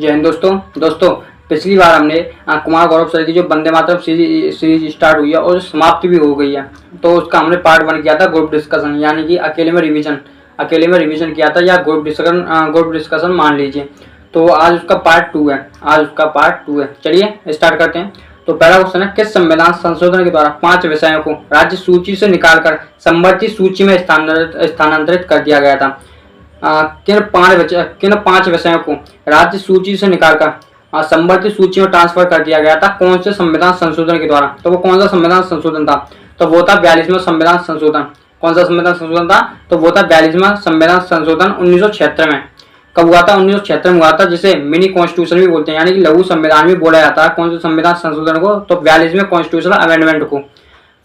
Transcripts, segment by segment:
जय हिंद दोस्तों पिछली बार हमने कुमार गौरव सर की जो वंदे मातरम सीरीज स्टार्ट हुई है और समाप्ति भी हो गई है, तो उसका हमने पार्ट 1 किया था ग्रुप डिस्कशन, यानी कि अकेले में रिवीजन किया था या ग्रुप डिस्कशन मान लीजिए। तो आज उसका पार्ट 2 है। चलिए स्टार्ट करते हैं। तो पहला क्वेश्चन है, किस संविधान संशोधन के द्वारा 5 विषयों को राज्य सूची से निकालकर संवर्ती सूची में स्थानांतरित कर दिया गया था? किन 5 विषयों को राज्य सूची से निकालकर संवर्ती सूची में ट्रांसफर कर दिया गया था? कौन से संविधान संशोधन के द्वारा? तो वो कौन सा संविधान संशोधन था? तो वो था 42वां संविधान संशोधन। कौन सा संविधान संशोधन था? तो वो था 42वां संविधान संशोधन 1976 में। कब हुआ था? 1976 में हुआ था, जिसे मिनी कॉन्स्टिट्यूशन भी बोलते हैं, यानी कि लघु संविधान भी बोला जाता है। कौन से संविधान संशोधन को? तो 42वें कॉन्स्टिट्यूशनल अमेंडमेंट को,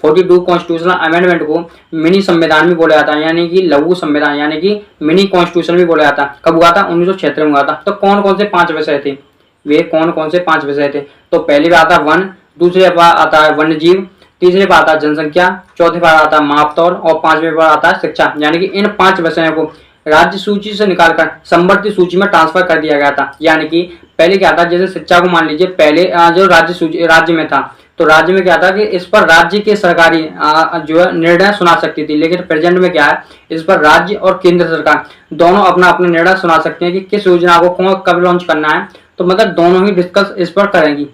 42 कॉन्स्टिट्यूशनल अमेंडमेंट को मिनी संविधान भी बोला जाता है, यानी कि लघु संविधान, यानी कि मिनी कॉन्स्टिट्यूशन भी बोला जाता है। कब हुआ था? 1976 में हुआ था। तो कौन कौन से 5 विषय थे? वे कौन कौन से 5 विषय थे? तो पहली बार आता है वन, दूसरे बार आता है वन्यजीव, तीसरे बार आता है जनसंख्या, चौथे बार आता है मापतौल और 5वें बार आता है शिक्षा। यानी कि इन 5 विषयों को राज्य सूची से निकालकर संवर्ती सूची में ट्रांसफर कर दिया गया था। यानी कि पहले क्या था, जैसे शिक्षा को मान लीजिए, पहले जो राज्य में था, तो राज्य में क्या था कि इस पर राज्य के सरकारी जो है निर्णय सुना सकती थी। लेकिन प्रेजेंट में क्या है, इस पर राज्य और केंद्र सरकार दोनों अपना अपना निर्णय सुना सकते हैं कि किस योजना को कौन कब लॉन्च करना है। तो मतलब दोनों ही डिस्कस इस पर करेंगी।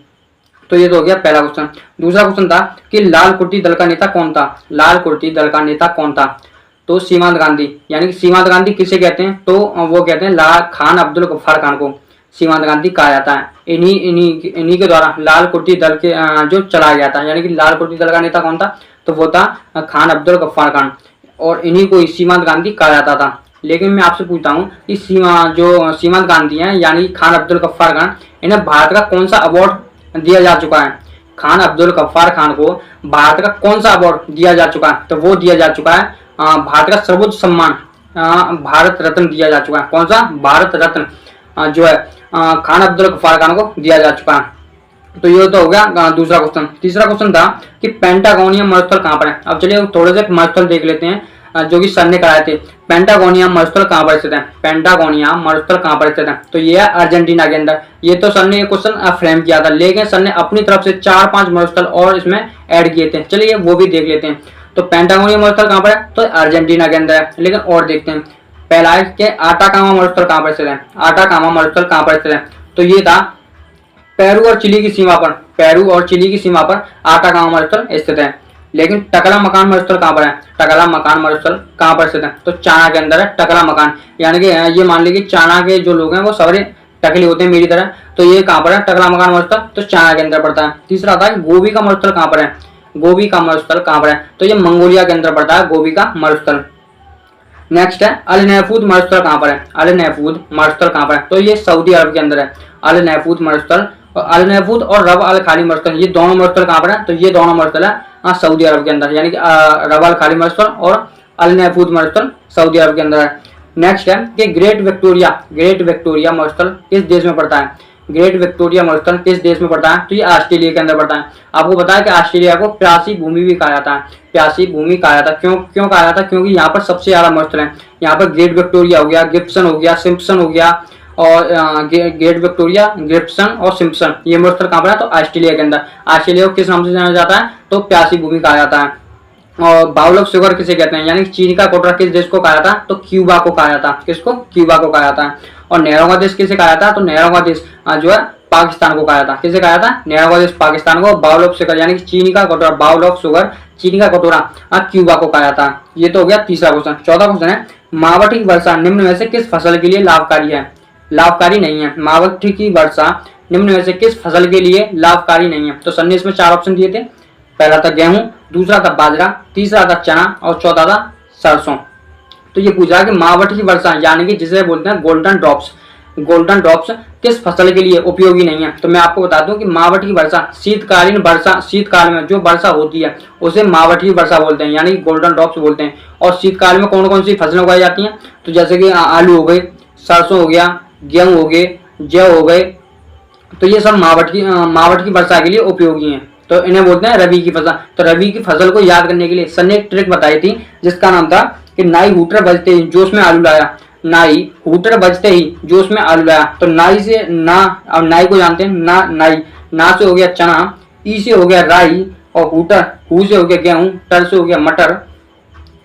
तो ये तो हो गया पहला क्वेश्चन। दूसरा क्वेश्चन था कि लाल कुर्ती दल का नेता कौन था? लाल कुर्ती दल का नेता कौन था? तो सीमांत गांधी। यानी कि सीमांत गांधी किसे कहते हैं? तो वो कहते हैं खान अब्दुल गफ्फार खान को सीमांत गांधी कहा जाता है। इन्हीं के द्वारा लाल कुर्ती दल के जो चलाया गया था। यानी कि लाल कुर्ती दल का नेता कौन था? तो वो था खान अब्दुल गफ्फार खान, और इन्हीं को सीमांत गांधी कहा जाता था। लेकिन मैं आपसे पूछता हूँ कि सीमांत गांधी हैं, यानी खान अब्दुल गफ्फार खान, इन्हें भारत का कौन सा अवार्ड दिया जा चुका है? खान अब्दुल गफ्फार खान को भारत का कौन सा अवार्ड दिया जा चुका है? तो वो दिया जा चुका है भारत का सर्वोच्च सम्मान भारत रत्न दिया जा चुका है। कौन सा? भारत रत्न जो है खान अब्दुल गफ्फार खान को दिया जा चुका है। तो ये तो हो गया दूसरा क्वेश्चन। तीसरा क्वेश्चन था कि पेंटागोनियम मरुस्थल कहाँ पर है? अब चलिए थोड़े से मरुस्थल देख लेते हैं जो कि सर ने कराए थे। पेंटागोनियम मरुस्थल कहाँ पर स्थित है? पेंटागोनियम मरुस्थल कहाँ पर स्थित है? तो ये है अर्जेंटीना के अंदर। ये तो सर ने ये क्वेश्चन फ्रेम किया था, लेकिन सर ने अपनी तरफ से 4-5 मरुस्थल और इसमें ऐड किए थे। चलिए वो भी देख लेते हैं। तो पेंटागोनियम मरुस्थल कहाँ पर है? तो अर्जेंटीना के अंदर है। लेकिन और देखते हैं। पहला है कि आटाकामा मरुस्थल कहाँ पर स्थित है? आटाकामा मरुस्थल कहाँ पर स्थित है? तो ये था पेरू और चिली की सीमा पर आटाकामा मरुस्थल स्थित है। लेकिन टकला मकान मरुस्थल कहाँ पर है? टकला मकान मरुस्थल कहाँ पर स्थित है? तो चाइना के अंदर है टकला मकान। यानी कि ये मान लीजिए चाइना के जो लोग हैं वो सारे टकले होते हैं मेरी तरह। तो ये कहाँ पर है? टकला मकान मरुस्थल, तो चाइना के अंदर पड़ता है। तीसरा था गोबी का मरुस्थल कहाँ पर है? गोबी का मरुस्थल कहाँ पर है? तो ये मंगोलिया के अंदर पड़ता है गोबी का मरुस्थल। नेक्स्ट है अल नहफूद मरुस्थल कहाँ पर है? अल नहफूद मरुस्थल कहाँ पर है? तो ये सऊदी अरब के अंदर है अल नहफूद मरुस्थल। और अल नहफूद और रब अल खाली मरुस्थल, ये दोनों मरुस्थल कहाँ पर है? तो ये दोनों मरुस्थल है सऊदी अरब के अंदर, यानी कि रब अल खाली मरुस्थल और अल नहफूद मरुस्थल सऊदी अरब के अंदर है। नेक्स्ट है कि ग्रेट विक्टोरिया मरुस्थल किस देश में पड़ता है? ग्रेट विक्टोरिया मरुस्थल किस देश में पड़ता है? तो ये ऑस्ट्रेलिया के अंदर पड़ता है। आपको पता है कि ऑस्ट्रेलिया को प्यासी भूमि भी कहा जाता है। प्यासी भूमि कहा जाता है। क्यों कहा जाता है? क्योंकि यहाँ पर सबसे ज्यादा मरुस्थल है। यहाँ पर ग्रेट विक्टोरिया हो गया, गिब्सन हो गया, सिम्पसन हो गया, और ग्रेट विक्टोरिया, गिब्सन और सिम्पसन, ये मरुस्थल कहाँ पर है? तो ऑस्ट्रेलिया के अंदर। ऑस्ट्रेलिया को किस नाम से जाना जाता है? तो प्यासी भूमि कहा जाता है। और बाउल ऑफ शुगर किसे कहते हैं? यानी चीनी का कोटरा किस देश को कहा जाता है? तो क्यूबा को कहा जाता है। किसको? क्यूबा को कहा जाता है। और नहरों का देश किसे कहा जाता है? तो नहरों का देश जो है पाकिस्तान को कहा जाता है। किसे कहा जाता है? नहरों का देश पाकिस्तान को। बाउल ऑफ शुगर यानी कि चीनी का कटोरा, बाउल ऑफ शुगर चीनी का कटोरा क्यूबा को कहा जाता है। ये तो हो गया तीसरा क्वेश्चन। चौथा क्वेश्चन है मावठ की वर्षा निम्न में से किस फसल के लिए लाभकारी है? लाभकारी नहीं है। मावठ की वर्षा निम्न में से किस फसल के लिए लाभकारी नहीं है? तो सर ने इसमें 4 ऑप्शन दिए थे। पहला था गेहूं, दूसरा था बाजरा, तीसरा था चना और चौथा था सरसों। तो ये पूछा है कि मावठ की वर्षा यानी कि जिसे बोलते हैं गोल्डन ड्रॉप्स किस फसल के लिए उपयोगी नहीं है? तो मैं आपको बता दूं कि मावठ की वर्षा शीतकाल में जो वर्षा होती है उसे मावठ की वर्षा बोलते हैं, यानी कि गोल्डन ड्रॉप्स बोलते हैं। और शीतकाल में कौन कौन सी फसलें उगाई जाती हैं? तो जैसे कि आलू हो गए, सरसों हो गया, गेहूं हो गए, जौ हो गए। तो ये सब मावठ की वर्षा के लिए उपयोगी हैं। तो इन्हें बोलते हैं रबी की फसल। तो रबी की फसल को याद करने के लिए सर ने एक ट्रिक बताई थी जिसका नाम था कि नाई हूटर बजते ही जोश में आलू लाया। नाई, हूटर बजते ही जो उसमें आलू लाया। तो नाई से ना, अब नाई को जानते हैं, ना नाई, ना से हो गया चना, ई से हो गया राई, और हूटर, हू से हो गया गेहूं, टर से हो गया मटर,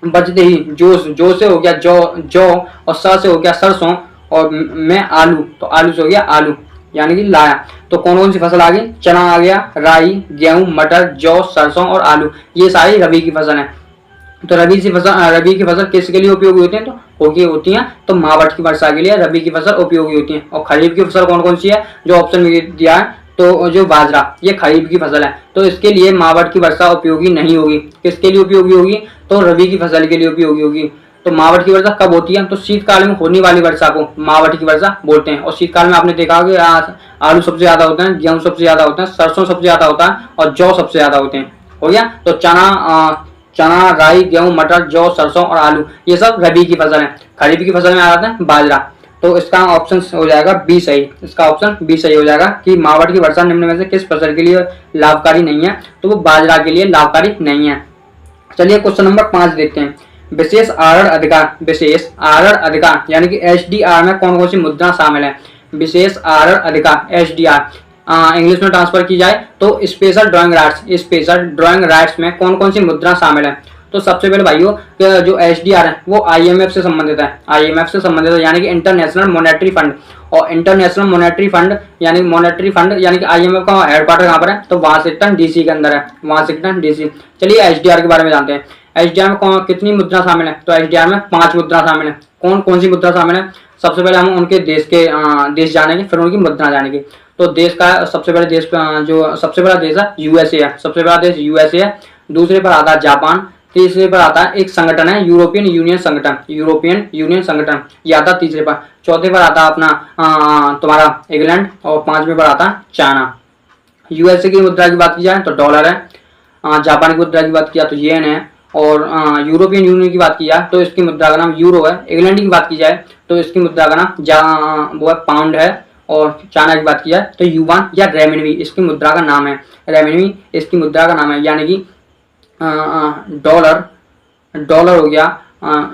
बजते ही जोश, जो से हो गया जौ, और सा से हो गया सरसों, और मैं आलू, तो आलू से हो गया आलू, यानी कि लाया। तो कौन कौन सी फसल आ गई? चना आ गया, राई, गेहूं, मटर, जौ, सरसों और आलू, ये सारी रबी की फसल है। तो रबी की फसल किसके लिए उपयोगी होती है? तो होती हैं तो मावठ की वर्षा के लिए रबी की फसल उपयोगी होती है। और खरीफ की फसल कौन कौन सी है? जो ऑप्शन में दिया है, तो जो बाजरा, ये खरीफ की फसल है, तो इसके लिए मावठ की वर्षा उपयोगी नहीं होगी। किसके लिए उपयोगी होगी? तो रबी की फसल के लिए उपयोगी होगी। तो मावठ की वर्षा कब होती है? तो शीतकाल में होने वाली वर्षा को मावठ की वर्षा बोलते हैं। और शीतकाल में आपने देखा होगा आलू सबसे ज्यादा होते हैं, गेहूं सबसे ज्यादा होते हैं, सरसों सबसे ज्यादा होता है, और जौ सबसे ज्यादा होते हैं। हो गया? तो चना, राई, गेहूं, मटर, जौ, सरसों और आलू, ये सब रबी की फसल है। खरीफ की फसल में आ जाता है बाजरा। तो इसका ऑप्शन हो जाएगा बी सही। इसका ऑप्शन बी सही हो जाएगा कि मावठ की वर्षा निम्न में से किस फसल के लिए लाभकारी नहीं है? तो वो बाजरा के लिए लाभकारी नहीं है। चलिए क्वेश्चन नंबर 5 देखते हैं। विशेष आरक्षण अधिकार यानी कि एसडीआर में कौन कौन सी मुद्रा शामिल है? विशेष आरक्षण अधिकार एसडीआर इंग्लिश में ट्रांसफर की जाए तो स्पेशल ड्राइंग राइट्स में कौन कौन सी मुद्रा शामिल है? तो सबसे पहले भाइयों, जो एसडीआर है वो आईएमएफ से संबंधित है। आईएमएफ से संबंधित है यानी कि इंटरनेशनल मॉनेटरी फंड। और इंटरनेशनल मॉनेटरी फंड यानी कि आईएमएफ का हेडक्वार्टर कहाँ पर है? तो वाशिंगटन डीसी के अंदर है, वाशिंगटन डीसी। चलिए एसडीआर के बारे में जानते हैं। एसडीआर में कितनी मुद्रा शामिल है? तो एसडीआर में 5 मुद्रा शामिल है। कौन कौन सी मुद्रा शामिल है? सबसे पहले हम उनके देश जानेंगे, फिर उनकी मुद्रा जानेंगे। तो देश का सबसे बड़ा देश है यूएसए है। सबसे बड़ा देश यूएसए है। दूसरे पर आता है जापान। तीसरे पर आता है एक संगठन है यूरोपियन यूनियन संगठन, ये आता है तीसरे पर। चौथे पर आता है अपना तुम्हारा इंग्लैंड, और 5वें पर आता है चाइना। यूएसए की मुद्रा की बात की जाए तो डॉलर है। जापान की मुद्रा की बात किया तो येन है। और यूरोपियन यूनियन की बात की जाए तो इसकी मुद्रा का नाम यूरो है। इंग्लैंड की बात की जाए तो इसकी मुद्रा का नाम वो है पाउंड है। और चाइना की बात की जाए तो युआन या रेमनवी इसकी मुद्रा का नाम है। रेमनवी इसकी मुद्रा का नाम है, यानी कि डॉलर हो गया,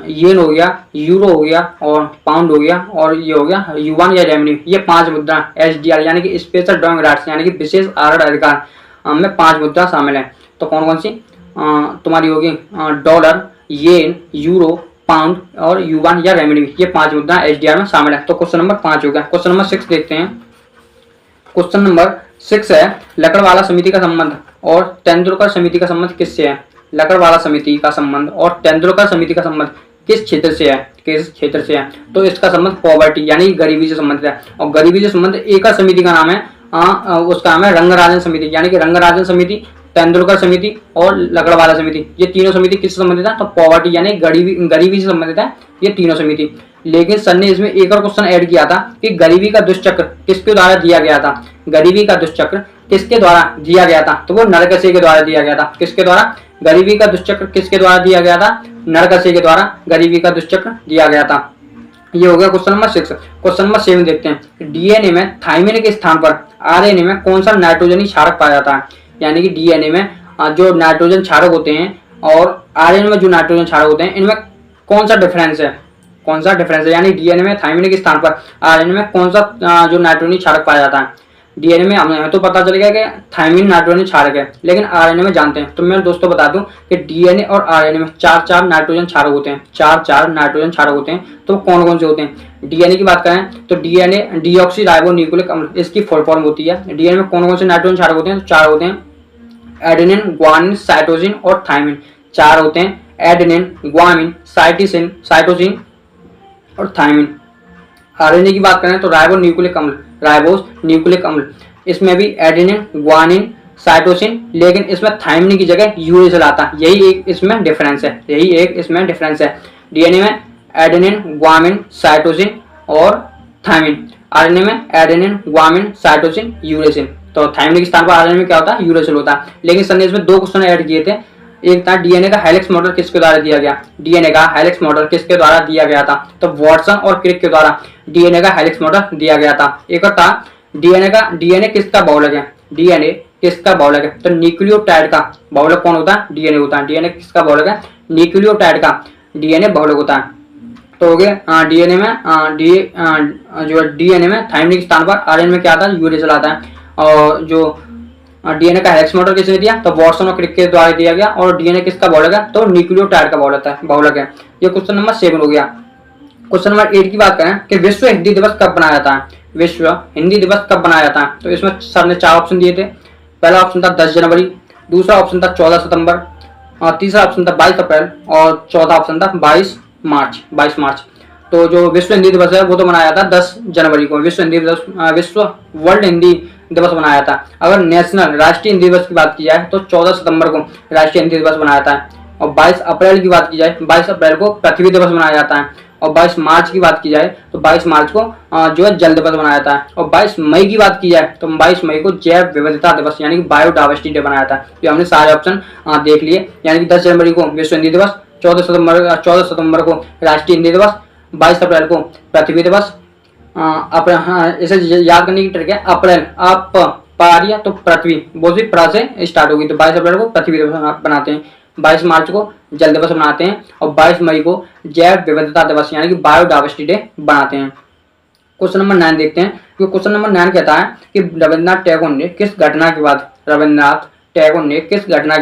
येन हो गया, यूरो हो गया, और पाउंड हो गया, और ये हो गया युआन या रेमनवी। ये 5 मुद्रा एसडीआर यानी कि स्पेशल ड्राइंग राइट्स यानी कि विशेष आरक्षण अधिकार में 5 मुद्रा शामिल है। तो कौन कौन सी तुम्हारी होगी? डॉलर, येन, यूरो, पाउंड और युआन या रेमनवी, ये 5 मुद्रा एसडीआर में शामिल है। तो क्वेश्चन नंबर 5 हो गया। क्वेश्चन नंबर 6 देखते हैं। क्वेश्चन नंबर 6 है लकड़वाला समिति का संबंध और तेंदुलकर समिति का संबंध किससे है? लकड़वाला समिति का संबंध और तेंदुलकर समिति का संबंध किस क्षेत्र से है? तो इसका संबंध पॉवर्टी यानी गरीबी से संबंधित है। और गरीबी से संबंधित एक समिति का नाम है, उसका नाम है रंगराजन समिति, यानी कि रंगराजन समिति, तेंदुलकर समिति और लकड़वाला समिति, ये तीनों समिति किससे संबंधित है? तो पॉवर्टी यानी गरीबी से संबंधित है ये तीनों समिति। लेकिन सर ने इसमें एक और क्वेश्चन ऐड किया था कि गरीबी का दुष्चक्र किसके द्वारा दिया गया था? गरीबी का दुष्चक्र किसके द्वारा दिया गया था? तो वो नरकसे के द्वारा दिया गया था। किसके द्वारा? गरीबी का दुष्चक्र किसके द्वारा दिया गया था? नरकसे के द्वारा गरीबी का दुष्चक्र दिया गया था। ये हो गया क्वेश्चन नंबर 6। क्वेश्चन नंबर 7 देखते हैं। डीएनए में थाइमिन के स्थान पर आरएनए में कौन सा नाइट्रोजनी क्षारक पाया जाता है? यानी कि डीएनए में जो नाइट्रोजन क्षारक होते हैं और आरएनए में जो नाइट्रोजन क्षारक होते हैं, इनमें कौन सा डिफरेंस है? यानी डीएनए में थाइमिन के स्थान पर आरएनए में कौन सा जो नाइट्रोजन क्षारक पाया जाता है? डीएनए में हमें तो पता चल गया कि थाइमिन नाइट्रोजन क्षारक है, लेकिन आरएनए में जानते हैं। तो मैं दोस्तों बता दूं कि डीएनए और आरएनए में 4 नाइट्रोजन क्षारक होते हैं। 4 नाइट्रोजन क्षारक होते हैं। तो कौन कौन से होते हैं? डीएनए की बात करें तो डीएनए डीऑक्सी राइबो न्यूक्लिक अम्ल, इसकी फुल फॉर्म होती है। डीएनए में कौन कौन से नाइट्रोजन क्षारक होते हैं? तो 4 होते हैं, एडेनिन, ग्वानिन, साइटोसिन और थाइमिन। 4 होते हैं, एडेनिन, ग्वानिन, साइटोसिन और थाइमिन। आरएनए की बात करें तो राइबोस न्यूक्लिक अम्ल, इसमें भी एडेनिन, ग्वानिन, साइटोसिन, लेकिन इसमें थाइमिन की जगह यूरेसिल आता है। यही एक इसमें डिफरेंस है। डीएनए में एडेनिन, ग्वानिन, साइटोसिन और थाइमिन। आरएनए में एडेनिन, ग्वानिन, साइटोसिन, यूरेसिल। तो थाइमिन के स्थान पर आरएनए में क्या होता है? यूरेसिल होता है। लेकिन सर ने इसमें 2 क्वेश्चन ऐड किए थे। एक था डीएनए का हेलिक्स मॉडल किसके द्वारा दिया गया? डीएनए का हेलिक्स मॉडल किसके द्वारा दिया गया था? तो वॉटसन और क्रिक के द्वारा डीएनए का हेलिक्स मॉडल दिया गया था। एक और था डीएनए किसका बहुलक है? डीएनए किसका बहुलक है? तो न्यूक्लियोटाइड का बहुलक कौन होता है? डीएनए होता है। डीएनए किसका बहुलक है? न्यूक्लियोटाइड का डीएनए बहुलक होता है। तो हो गया डीएनए में जो डीएनए में थायमिन के स्थान पर आरएनए में क्या आता है, यूरिया चला आता है। और जो डीएनए का हेक्स मॉडल किसने दिया, तो वॉटसन और क्रिक के द्वारा दिया गया। और डीएनए किसका बहुलक है, तो न्यूक्लियोटाइड का बहुलक है। ये क्वेश्चन नंबर 7 हो गया। क्वेश्चन नंबर 8 की बात करें कि विश्व हिंदी दिवस कब मनाया जाता है, विश्व हिंदी दिवस कब मनाया जाता है, तो इसमें सर ने 4 ऑप्शन दिए थे। पहला ऑप्शन था 10 जनवरी, दूसरा ऑप्शन था 14 सितंबर, और तीसरा ऑप्शन था 22 अप्रैल, और चौथा ऑप्शन था 22 मार्च। तो जो विश्व हिंदी दिवस है वो तो मनाया था 10 जनवरी को। विश्व वर्ल्ड हिंदी दिवस मनाया था। अगर नेशनल राष्ट्रीय हिंदी दिवस की बात की जाए तो 14 सितंबर को राष्ट्रीय हिंदी दिवस मनाया जाता है। और 22 अप्रैल की बात की जाए, 22 अप्रैल को पृथ्वी दिवस मनाया जाता है। और 22 मार्च की बात की जाए तो 22 मार्च को जो है जल दिवस मनाया जाता है। और 22 मई की बात की जाए तो 22 मई को जैव विविधता दिवस यानी कि बायोडाइवर्सिटी डे मनाया था। तो हमने सारे ऑप्शन देख लिए, यानी कि 10 जनवरी को विश्व हिंदी दिवस, 14 सितंबर को राष्ट्रीय हिंदी दिवस, 22 अप्रैल को पृथ्वी दिवस। इसे याद करने की ट्रिक है, अप्रैल आप पारिया तो पृथ्वी वो भी प्र से स्टार्ट होगी, तो 22 अप्रैल को पृथ्वी दिवस बनाते हैं, 22 मार्च को जल दिवस मनाते हैं, और 22 मई को जैव विविधता दिवस यानी कि बायोडाइवर्सिटी डे बनाते हैं। क्वेश्चन नंबर 9 देखते हैं। क्योंकि क्वेश्चन नंबर 9 कहता है कि रविन्द्रनाथ टैगोर ने किस घटना के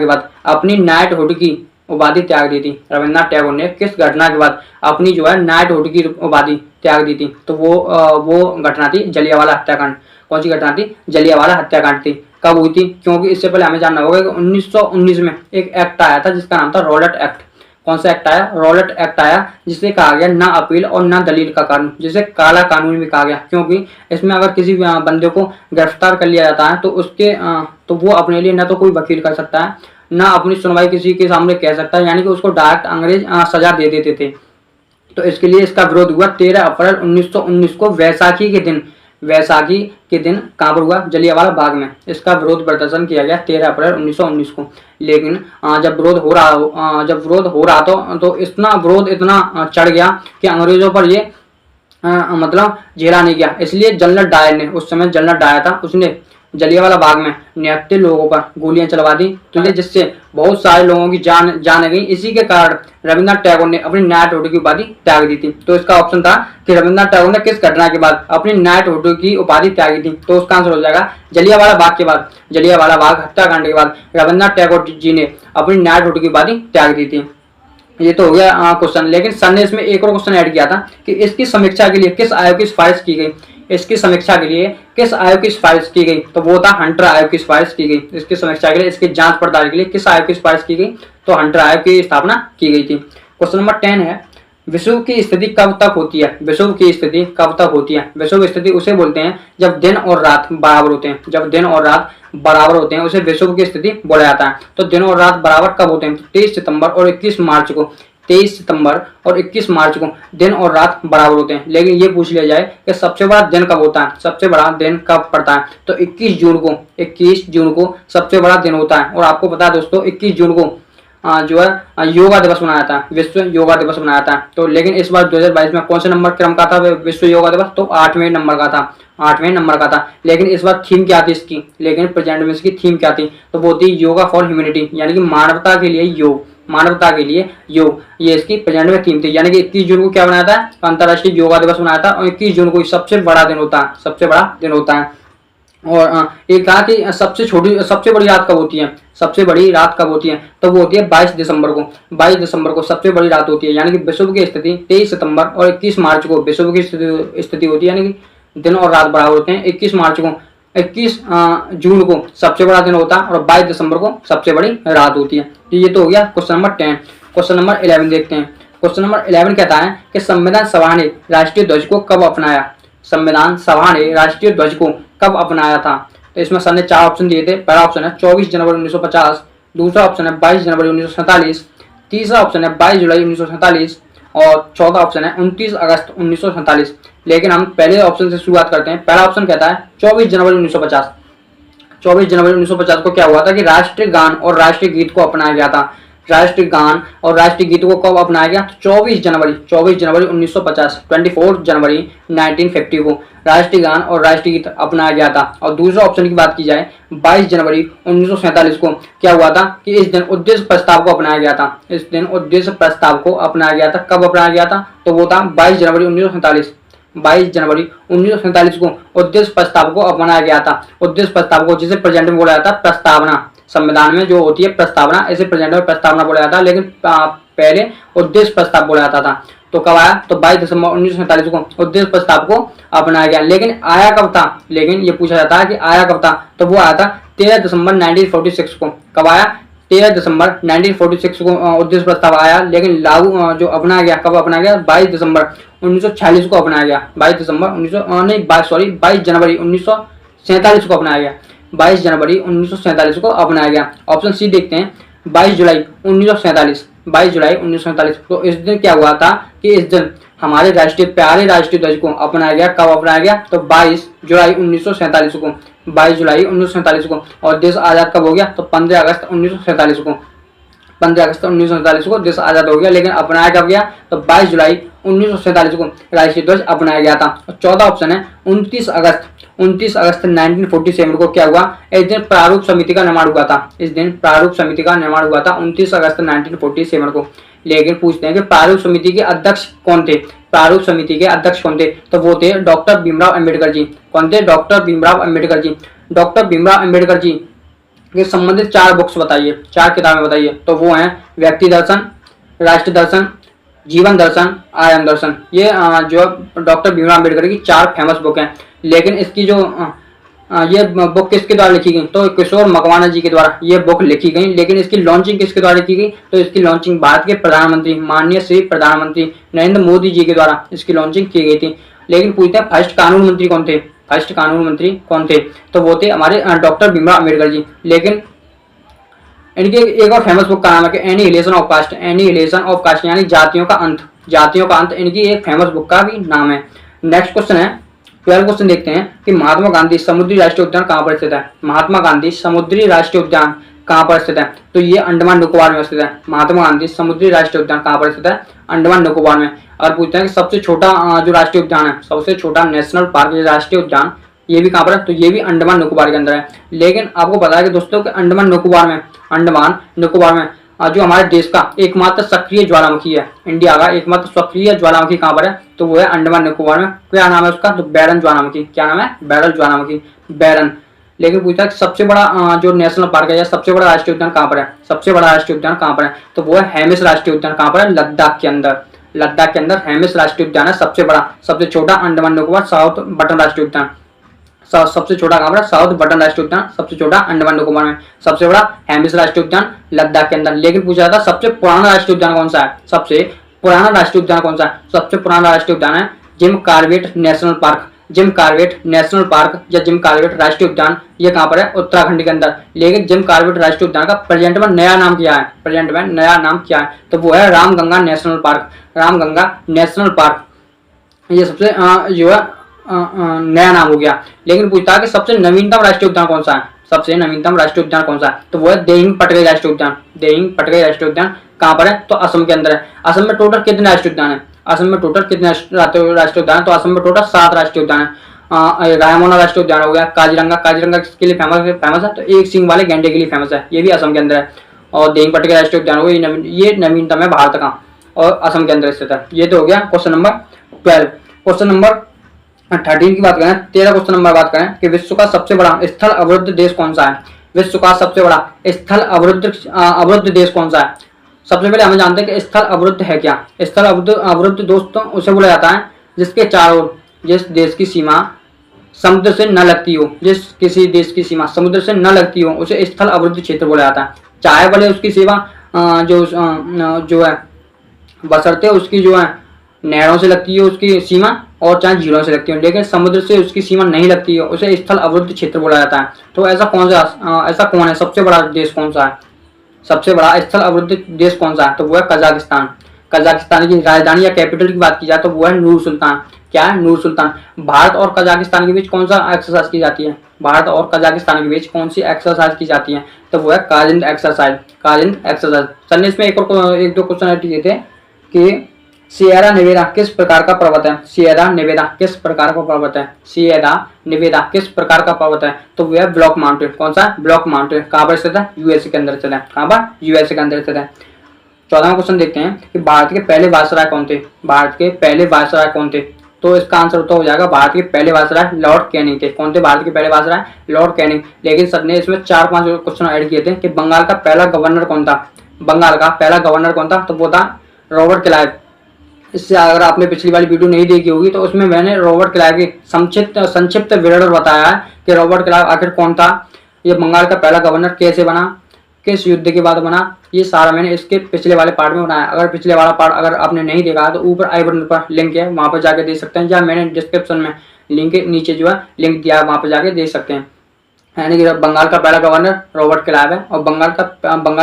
बाद अपनी नाइटहुड की उपाधि त्याग दी थी। रविन्द्रनाथ टैगोर ने किस घटना के बाद अपनी जो है नाइटहुड की उपाधि त्याग दी थी, तो वो घटना थी जलियांवाला हत्याकांड। कौन सी घटना थी, जलियांवाला हत्याकांड थी। कब हुई थी, क्योंकि इससे पहले हमें जानना होगा कि 1919 में एक एक्ट आया था जिसका नाम था रॉलेट एक्ट। कौन सा एक्ट आया, रॉलेट एक्ट आया, जिसे कहा गया ना अपील और ना दलील का कानून, जिसे काला कानून भी कहा गया। क्योंकि इसमें अगर किसी बंदे को गिरफ्तार कर लिया जाता है तो वो अपने लिए ना तो कोई वकील कर सकता है, ना अपनी सुनवाई किसी के सामने कह सकता है, यानी कि उसको डायरेक्ट अंग्रेज सजा दे देते थे। तो इसके लिए इसका विरोध हुआ 13 अप्रैल 1919 को वैसाखी के दिन कहाँ पर हुआ, जलियांवाला बाग में। इसका विरोध प्रदर्शन किया गया 13 अप्रैल 1919 को। लेकिन जब विरोध हो रहा तो विरोध इतना चढ़ गया कि अंग्रेजों पर ये मतलब झेला नहीं गया। इसलिए जनरल डायर ने, उस समय जनरल डायर था, उसने जलियांवाला बाग में निहत्थे लोगों पर गोलियां चलवा दी, तो जिससे बहुत सारे लोगों की जान गई। इसी के कारण रविन्द्रनाथ टैगोर ने अपनी नाइटहुड की उपाधि त्याग दी थी। तो इसका ऑप्शन था कि रविन्द्रनाथ टैगोर ने किस घटना के बाद अपनी नाइटहुड की उपाधि त्यागी थी, तो उसका आंसर हो जाएगा जलियांवाला बाग के बाद, जलियांवाला बाग हत्याकांड के बाद रविन्द्रनाथ टैगोर जी ने अपनी नाइटहुड की उपाधि त्याग दी थी। ये तो हो गया क्वेश्चन। लेकिन सर ने इसमें एक और क्वेश्चन ऐड किया था कि इसकी समीक्षा के लिए किस आयोग की सिफारिश की गई। इसकी समीक्षा के लिए किस आयोग की सिफारिश की गई, तो वो था हंटर आयोग की सिफारिश की गई। इसकी समीक्षा के लिए, इसकी जांच पड़ताल के लिए किस आयोग की सिफारिश की गई, तो हंटर आयोग की स्थापना की गई थी। क्वेश्चन नंबर 10 है, विषुव की स्थिति कब तक होती है। विषुव की स्थिति कब तक होती है, विषुव स्थिति उसे बोलते हैं जब दिन और रात बराबर होते हैं। जब दिन और रात बराबर होते हैं उसे विषुव की स्थिति बोला जाता है। तो दिन और रात बराबर कब होते हैं, 23 सितंबर और 21 मार्च को। 23 सितंबर और 21 मार्च को दिन और रात बराबर होते हैं। लेकिन ये पूछ लिया जाए कि सबसे बड़ा दिन कब होता है, सबसे बड़ा दिन कब पड़ता है, तो 21 जून को सबसे बड़ा दिन होता है। और आपको पता है दोस्तों 21 जून को जो है योगा दिवस मनाया था, विश्व योगा दिवस मनाया था। तो लेकिन इस बार 2022 में कौन से नंबर क्रम का था विश्व योगा दिवस, तो 8वें नंबर का था, 8वें नंबर का था। लेकिन इस बार थीम क्या थी इसकी, लेकिन प्रेजेंट में इसकी थीम क्या थी, तो वो थी योगा फॉर ह्यूमैनिटी, यानी कि मानवता के लिए योग, मानवता के लिए योग। ये इसकी प्रेजेंट में थीम थी। यानी कि 21 जून को क्या बनाया था, अंतर्राष्ट्रीय योगा दिवस बनाया था। और 21 जून को सबसे बड़ा दिन होता है, सबसे बड़ा दिन होता है। और एक कहा कि सबसे बड़ी रात कब होती है, सबसे बड़ी रात कब होती है, तो वो होती है 22 दिसंबर को। 22 दिसंबर को सबसे बड़ी रात होती है। यानी कि विषुव की स्थिति 23 सितंबर और 21 मार्च को विषुव की स्थिति होती है, यानी कि दिन और रात बराबर होते हैं। 21 मार्च को 21 जून को सबसे बड़ा दिन होता है और 22 दिसंबर को सबसे बड़ी रात होती है। तो ये तो हो गया क्वेश्चन नंबर 10। क्वेश्चन नंबर 11 देखते हैं। क्वेश्चन नंबर 11 कहता है कि संविधान सभा ने राष्ट्रीय ध्वज को कब अपनाया। संविधान सभा ने राष्ट्रीय ध्वज को कब अपनाया था, तो इसमें सर ने 4 ऑप्शन दिए थे। पहला ऑप्शन है 24 जनवरी 1950, दूसरा ऑप्शन है 22 जनवरी 1947, तीसरा ऑप्शन है 22 जुलाई 1947 और चौथा ऑप्शन है 29 अगस्त 1947। लेकिन हम पहले ऑप्शन से शुरुआत करते हैं। पहला ऑप्शन कहता है 24 जनवरी 1950। 24 जनवरी 1950 को क्या हुआ था कि राष्ट्रीय गान और राष्ट्रीय गीत को अपनाया गया था। राष्ट्रीय गान और राष्ट्रीय गीत को कब अपनाया गया? 24 जनवरी 1950, 24 जनवरी 1950 को राष्ट्रीय गान और राष्ट्रीय गीत अपनाया गया था। और दूसरा ऑप्शन की बात की जाए 22 जनवरी 1947 को क्या हुआ था कि इस दिन उद्देश्य प्रस्ताव को अपनाया गया था। इस दिन उद्देश्य प्रस्ताव को अपनाया गया था। कब अपनाया गया था? तो वो था 22 जनवरी 1947। 22 जनवरी 1947 को उद्देश्य प्रस्ताव को अपनाया गया था। उद्देश्य प्रस्ताव को जिसे प्रेजेंट में बोला जाता है प्रस्तावना, संविधान में जो होती है प्रस्तावना, इसे प्रेजेंट में प्रस्तावना बोला जाता है, लेकिन पहले उद्देश्य प्रस्ताव बोला जाता था। तो कब आया? तो 22 दिसंबर 1947 को उद्देश्य प्रस्ताव को अपनाया गया। लेकिन आया कब था? लेकिन ये पूछा जाता है कि आया कब था, तो वो आया था 13 दिसंबर 1946 को। कब आया? 13 दिसंबर 1946 को उद्देश्य प्रस्ताव आया, लेकिन लागू जो अपनाया गया कब अपनाया गया? 22 दिसंबर 1946 को अपनाया गया। 22 जनवरी 1947 को अपनाया गया। 22 जनवरी 1947 को अपनाया गया। ऑप्शन सी देखते हैं, 22 जुलाई 1947। 22 जुलाई 1947 तो इस दिन क्या हुआ था कि इस दिन हमारे प्यारे राष्ट्रीय ध्वज को अपनाया गया। कब अपनाया गया? तो 22 जुलाई 1947 को। 22 जुलाई 1947 को। और देश आज़ाद कब हो गया? तो 15 अगस्त 1947 को। 15 अगस्त 1947 को देश आज़ाद हो गया, लेकिन अपनाया कब गया? तो 22 जुलाई 1947 को राष्ट्रीय ध्वज अपनाया गया था। और चौथा ऑप्शन है 29 अगस्त 1947 को क्या हुआ? इस दिन प्रारूप समिति का निर्माण हुआ था। इस दिन प्रारूप समिति का निर्माण हुआ था 29 अगस्त 1947 को। लेकिन पूछते हैं कि प्रारूप समिति के अध्यक्ष कौन थे? प्रारूप समिति के अध्यक्ष कौन थे? तो वो थे डॉक्टर भीमराव अम्बेडकर जी। कौन थे? डॉक्टर भीमराव अम्बेडकर जी। डॉक्टर भीमराव अम्बेडकर जी के संबंधित 4 बुक्स बताइए, 4 किताबें बताइए। तो वो हैं व्यक्ति दर्शन, राष्ट्र दर्शन, जीवन दर्शन, आयन दर्शन। ये जो डॉक्टर भीमराव अम्बेडकर की 4 फेमस बुक हैं। लेकिन इसकी जो ये बुक किसके द्वारा लिखी गई? तो किशोर मकवाना जी के द्वारा ये बुक लिखी गई। लेकिन इसकी लॉन्चिंग किसके द्वारा की गई? तो इसकी लॉन्चिंग भारत के प्रधानमंत्री माननीय श्री प्रधानमंत्री नरेंद्र मोदी जी के द्वारा इसकी लॉन्चिंग की गई थी। लेकिन पूछते हैं फर्स्ट कानून मंत्री कौन थे? फर्स्ट कानून मंत्री कौन थे? तो वो थे हमारे डॉक्टर भीमराव अम्बेडकर जी। लेकिन इनकी एक और फेमस बुक का नाम है कि annihilation of caste. Annihilation of caste यानी जातियों का अंत। जातियों का अंत इनकी एक फेमस बुक का भी नाम है। नेक्स्ट क्वेश्चन है 12 क्वेश्चन देखते हैं कि महात्मा गांधी समुद्री राष्ट्रीय उद्यान कहाँ पर स्थित है? महात्मा गांधी समुद्री राष्ट्रीय उद्यान कहाँ पर स्थित है? तो ये अंडमान निकोबार में स्थित है। महात्मा गांधी समुद्री राष्ट्रीय उद्यान कहाँ पर स्थित है? अंडमान निकोबार में। और पूछते हैं कि सबसे छोटा जो राष्ट्रीय उद्यान है, सबसे छोटा नेशनल पार्क राष्ट्रीय उद्यान, ये भी कहाँ पर है? तो ये भी अंडमान निकोबार के अंदर है। लेकिन आपको पता है कि दोस्तों कि अंडमान निकोबार में जो हमारे देश का एकमात्र सक्रिय ज्वालामुखी है, इंडिया का एकमात्र सक्रिय ज्वालामुखी कहाँ पर है? तो वो है अंडमान निकोबार में। क्या नाम है उसका? तो बैरन ज्वालामुखी। क्या नाम है? बैरल ज्वालामुखी, बैरन। लेकिन पूछता है सबसे बड़ा जो नेशनल पार्क है या सबसे बड़ा राष्ट्रीय उद्यान कहाँ पर है? सबसे बड़ा राष्ट्रीय उद्यान कहाँ पर है? तो वो है हेमिस राष्ट्रीय उद्यान। कहाँ पर है? लद्दाख के अंदर। लद्दाख के अंदर हेमिस राष्ट्रीय उद्यान है सबसे बड़ा। सबसे छोटा अंडमान निकोबार साउथ बटन राष्ट्रीय उद्यान। सबसे छोटा कहाँ पर? साउथ बटन राष्ट्रीय उद्यान सबसे छोटा अंडमान निकोबार में। सबसे बड़ा हेमिस राष्ट्रीय उद्यान लद्दाख के अंदर। लेकिन पूछा था सबसे पुराना राष्ट्रीय उद्यान कौन सा है? सबसे पुराना राष्ट्रीय उद्यान कौन सा है? सबसे पुराना राष्ट्रीय उद्यान है Jim Corbett national park. Jim Corbett national park या जिम कॉर्बेट राष्ट्रीय उद्यान ये कहाँ पर है? उत्तराखंड के अंदर। लेकिन जिम कॉर्बेट राष्ट्रीय उद्यान का प्रेजेंट में नया नाम क्या है? प्रेजेंट में नया नाम क्या है? तो वो है Ramganga national park. Ramganga national park ये सबसे जो है नया नाम हो गया। लेकिन पूछता है कि सबसे नवीनतम राष्ट्रीय उद्यान कौन सा है? सबसे नवीनतम राष्ट्रीय उद्यान कौन सा है? तो वो है देहिंग पटकाई राष्ट्रीय उद्यान। देहिंग पटकाई राष्ट्रीय उद्यान कहाँ पर है? तो असम के अंदर है। असम में टोटल कितने राष्ट्रीय उद्यान है? असम में टोटल कितने राष्ट्रीय उद्यान है? तो असम में टोटल 7 राष्ट्रीय उद्यान है। रायमोना राष्ट्रीय उद्यान हो गया। काजीरंगा किसके लिए फेमस है? तो एक सींग वाले गैंडे के लिए फेमस है, ये भी असम के अंदर है। और देहिंग पटकाई राष्ट्रीय उद्यान हो गया, ये नवीनतम है भारत का और असम के अंदर स्थित है। ये तो हो गया क्वेश्चन नंबर 12। क्वेश्चन नंबर 13 की बात करें, 13 क्वेश्चन नंबर बात करें कि विश्व का सबसे बड़ा स्थल अवरुद्ध देश कौन सा है? विश्व का सबसे बड़ा स्थल अवरुद्ध देश कौन सा है? सबसे पहले हमें जानते हैं कि स्थल अवरुद्ध है क्या। स्थल अवरुद्ध दोस्तों उसे बोला जाता है जिसके चारों ओर जिस देश की सीमा समुद्र से न लगती हो। जिस किसी देश की सीमा समुद्र से न लगती हो उसे स्थल अवरुद्ध क्षेत्र बोला जाता है। चाहे भले उसकी सीमा जो है बशर्ते उसकी जो है नहरों से लगती है उसकी सीमा और चाहे झीलों से लगती हो, लेकिन समुद्र से उसकी सीमा नहीं लगती है उसे स्थल अवरुद्ध क्षेत्र बोला जाता है। तो ऐसा कौन है? सबसे बड़ा देश कौन सा है? सबसे बड़ा स्थल अवरुद्ध देश कौन सा है? तो वो है कजाकिस्तान। कजाकिस्तान की राजधानी या कैपिटल की बात की जाए तो वो है नूर सुल्तान। क्या है? नूर सुल्तान। भारत और कजाकिस्तान के बीच कौन सा एक्सरसाइज की जाती है? भारत और कजाकिस्तान के बीच कौन सी एक्सरसाइज की जाती है? तो वो है Kazind exercise. Kazind exercise. Sir ने इसमें एक दो क्वेश्चन ऐड किए थे कि सिएरा नेवेदा किस प्रकार का पर्वत है? सिएरा नेवेदा किस प्रकार का पर्वत है? सिएरा नेवेदा किस प्रकार का पर्वत है? तो वो है ब्लॉक माउंटेन। कौन सा? Block mountain. कहाँ पर स्थित है? यूएसए के अंदर स्थित है। कहाँ पर? यूएसए के अंदर स्थित है। 14वां क्वेश्चन देखते हैं कि भारत के पहले वायसराय कौन थे? भारत के पहले वायसराय कौन थे? तो इसका आंसर तो हो जाएगा भारत के पहले वायसराय लॉर्ड कैनिंग थे। कौन थे भारत के पहले वायसराय? Lord Canning. लेकिन सर ने इसमें 4-5 क्वेश्चन ऐड किए थे कि बंगाल का पहला गवर्नर कौन था? बंगाल का पहला गवर्नर कौन था? तो वो था रॉबर्ट क्लाइव। इससे अगर आपने पिछली वाली वीडियो नहीं देखी होगी तो उसमें मैंने रॉबर्ट क्लाइव की संक्षिप्त विवरण बताया है कि रॉबर्ट क्लाइव आखिर कौन था, ये बंगाल का पहला गवर्नर कैसे बना, किस युद्ध के बाद बना, ये सारा मैंने इसके पिछले वाले पार्ट में बनाया। अगर पिछले वाला पार्ट अगर आपने नहीं देखा तो ऊपर आई बटन पर लिंक है, वहां पर जाकर देख सकते हैं, या मैंने डिस्क्रिप्शन में लिंक नीचे जो है लिंक दिया है, वहां पर जाकर देख सकते हैं। यानी कि बंगाल का पहला गवर्नर रॉबर्ट क्लाइव है। और बंगाल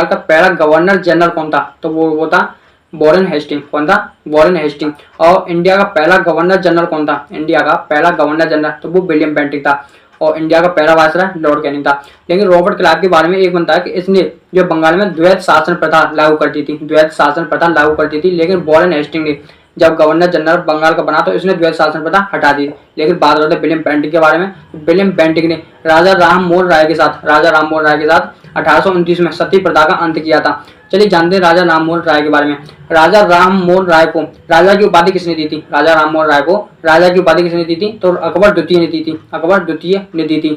का पहला गवर्नर जनरल कौन था? तो वो था वॉरेन हेस्टिंग। कौन था? Warren Hasting. और इंडिया का पहला गवर्नर जनरल कौन था? इंडिया का पहला गवर्नर जनरल तो वो विलियम बेंटिक था। और इंडिया का पहला वायसराय लॉर्ड कैनिंग था। लेकिन रॉबर्ट क्लाइव के बारे में एक बनता है कि इसने जो बंगाल में द्वैत शासन प्रथा लागू करती थी, द्वैत शासन प्रथा लागू करती थी। लेकिन वॉरेन हेस्टिंग ने जब गवर्नर जनरल बंगाल का बना तो इसने द्वैत शासन प्रथा हटा दी। लेकिन बात करते हैं विलियम बेंटिक के बारे में। विलियम बेंटिक ने राजा राम मोहन राय के साथ 1829 में सती प्रथा का अंत किया था। चलिए जानते हैं राजा राम मोहन राय के बारे में। राजा राम मोहन राय को राजा की उपाधि किसने दी थी? राजा राम मोहन राय को राजा की उपाधि किसने दी थी? तो अकबर द्वितीय ने दी थी। अकबर द्वितीय ने दी थी।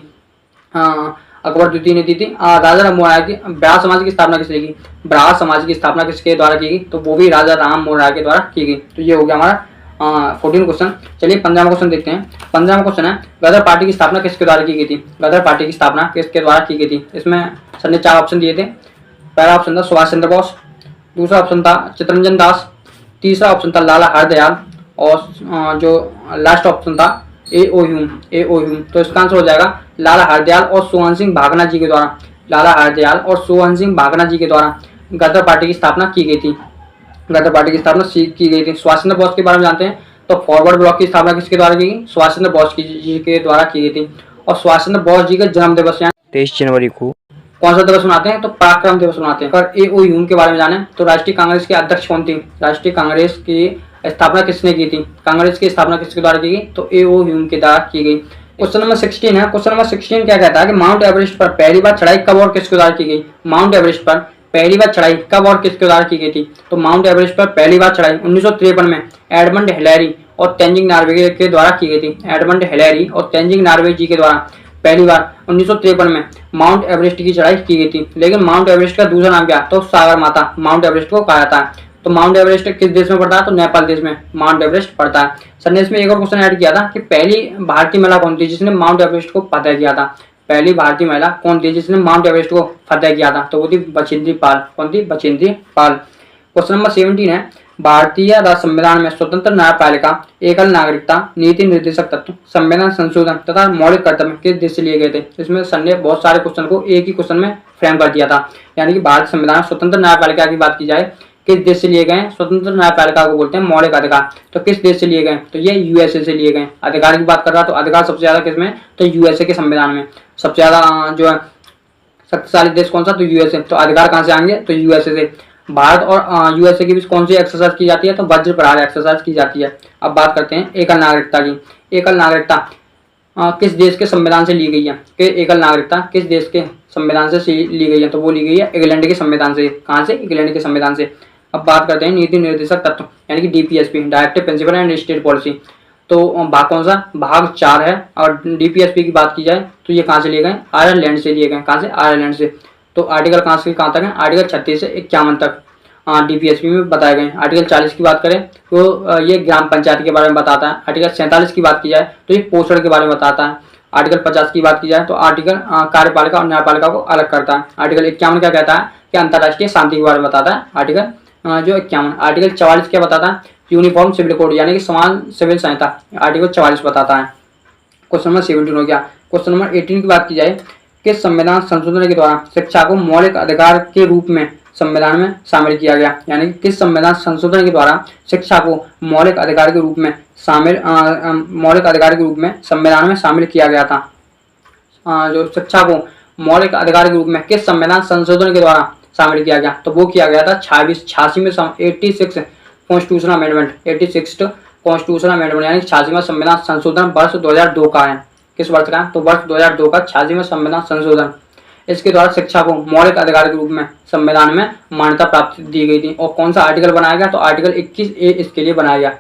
अकबर द्वितीय ने दी थी। राजा राम मोहन राय की ब्राह्मण समाज की स्थापना किसने की? ब्राह्मण समाज की स्थापना किसके द्वारा की गई? तो वो भी राजा राम मोहन राय के द्वारा की गई। तो ये हो गया हमारा 14 क्वेश्चन। चलिए 15वां क्वेश्चन देखते हैं। 15वां क्वेश्चन है गदर पार्टी की स्थापना किसके द्वारा की गई थी? गदर पार्टी की स्थापना किसके द्वारा की गई थी? इसमें सर ने 4 ऑप्शन दिए थे। पहला ऑप्शन था सुभाष चंद्र बोस, दूसरा ऑप्शन था चित्तरंजन दास, तीसरा ऑप्शन था लाला हरदयाल, और जो लास्ट ऑप्शन था ए.ओ. ह्यूम। तो इसका आंसर हो जाएगा लाला हरदयाल और सोहन सिंह भागना जी के द्वारा। लाला हरदयाल और सोहन सिंह भागना जी के द्वारा गदर पार्टी की स्थापना की गई थी। गदर पार्टी की स्थापना की गई थी। सुभाष चंद्र बोस के बारे में जानते हैं तो फॉरवर्ड ब्लॉक की स्थापना किसके द्वारा की गई? सुभाष चंद्र बोस जी के द्वारा की गई थी। और सुभाष चंद्र बोस जी का जन्म दिवस 23 जनवरी को कौन सा दिवस मनाते हैं? तो पराक्रम दिवस मनाते हैं। अगर ए.ओ. ह्यूम के बारे में जाने तो राष्ट्रीय कांग्रेस के अध्यक्ष कौन थी? राष्ट्रीय कांग्रेस की स्थापना किसने की थी? कांग्रेस की स्थापना किसके द्वारा की गई? तो ए.ओ. ह्यूम के द्वारा की गई। क्वेश्चन नंबर 16 है। क्वेश्चन नंबर 16 क्या कहता है कि माउंट एवरेस्ट पर पहली बार चढ़ाई कब और किसके द्वारा की गई? माउंट एवरेस्ट पर पहली बार चढ़ाई कब और किसके द्वारा की गई थी? तो माउंट एवरेस्ट पर पहली बार चढ़ाई 1953 में एडमंड हिलेरी और तेंजिंग नॉर्वे के द्वारा की गई थी। एडमंड हिलेरी और तेंजिंग नॉर्वे जी के द्वारा पहली बार 1953 में माउंट एवरेस्ट की चढ़ाई की गई थी। लेकिन माउंट एवरेस्ट का दूसरा नाम क्या? तो सागर माता माउंट एवरेस्ट को कहा जाता है। तो माउंट एवरेस्ट किस देश में पड़ता है? तो नेपाल देश में माउंट एवरेस्ट पड़ता है। सर ने इसमें एक और क्वेश्चन ऐड किया था कि पहली भारतीय महिला कौन थी जिसने माउंट एवरेस्ट को फतेह किया था? पहली भारतीय महिला कौन थी जिसने माउंट एवरेस्ट को फतेह किया था? तो वो थी बछेंद्री पाल। कौन थी? बछेंद्री पाल। क्वेश्चन नंबर 17 है भारतीय राज्य संविधान में स्वतंत्र न्यायपालिका, एकल नागरिकता, नीति निर्देशक तत्व, संविधान संशोधन तथा मौलिक कर्तव्य किस देश से लिए गए थे? इसमें सर ने बहुत सारे क्वेश्चन को एक ही क्वेश्चन में फ्रेम कर दिया था। यानी कि भारतीय संविधान स्वतंत्र न्यायपालिका की बात की जाए किस देश से लिए गए? स्वतंत्र न्यायपालिका को बोलते हैं मौलिक अधिकार। तो किस देश से लिए गए? तो ये यूएसए से लिए गए। अधिकार की बात कर रहा तो अधिकार सबसे ज्यादा किसमें? तो यूएसए के संविधान में। सबसे ज्यादा जो है शक्तिशाली देश कौन सा? तो यूएसए। तो अधिकार कहाँ से आएंगे? तो यूएसए से। भारत और यूएसए के बीच कौन सी एक्सरसाइज की जाती है? तो वज्र प्रहार एक्सरसाइज की जाती है। अब बात करते हैं एकल नागरिकता की। एकल नागरिकता किस देश के संविधान से ली गई है? कि एकल नागरिकता किस देश के संविधान से ली गई है? तो वो ली गई है इंग्लैंड के संविधान से। कहाँ से? इंग्लैंड के संविधान से। अब बात करते हैं नीति निर्देशक तत्व यानी कि DPSP, directive principle and state policy. तो भाग कौन सा? भाग 4 है। और डीपीएसपी की बात की जाए तो ये कहाँ से लिए गए? आयरलैंड से लिए गए। कहाँ से? आयरलैंड से। तो आर्टिकल कहाँ से कहाँ तक है? आर्टिकल 36 से 51 तक डीपीएसपी में बताए गए। आर्टिकल 40 की बात करें तो ये ग्राम पंचायत के बारे में बताता है। आर्टिकल 47 की बात की जाए तो ये पोषण के बारे में बताता है। आर्टिकल 50 की बात की जाए तो आर्टिकल कार्यपालिका और न्यायपालिका को अलग करता है। आर्टिकल 51 क्या कहता है कि अंतर्राष्ट्रीय शांति के बारे में बताता है। आर्टिकल जो 51। आर्टिकल 44 क्या बताता है? यूनिफॉर्म सिविल कोड यानी कि समान सिविल संहिता। आर्टिकल 44 बताता है। क्वेश्चन नंबर 17 हो गया। क्वेश्चन नंबर 18 की बात की जाए कि संविधान संशोधन के द्वारा शिक्षा को मौलिक अधिकार के रूप में संविधान में शामिल किया गया, यानी कि किस संविधान संशोधन के द्वारा शिक्षा को मौलिक अधिकार के रूप में संविधान में शामिल किया गया था। जो शिक्षा को मौलिक अधिकार के रूप में किस संविधान संशोधन के द्वारा शामिल किया गया, तो वो किया गया था 86 में 86 कॉन्स्टिट्यूशनल अमेंडमेंट, 86 कॉन्स्टिट्यूशनल अमेंडमेंट, यानी 86वां संविधान संशोधन वर्ष 2002 का है। किस वर्ष का? तो वर्ष 2002 का 86वां संविधान संशोधन। इसके द्वारा शिक्षा को मौलिक अधिकार के रूप में संविधान में मान्यता प्राप्त दी गई थी। और कौन सा आर्टिकल बनाया गया? तो आर्टिकल 21A इसके लिए बनाया गया।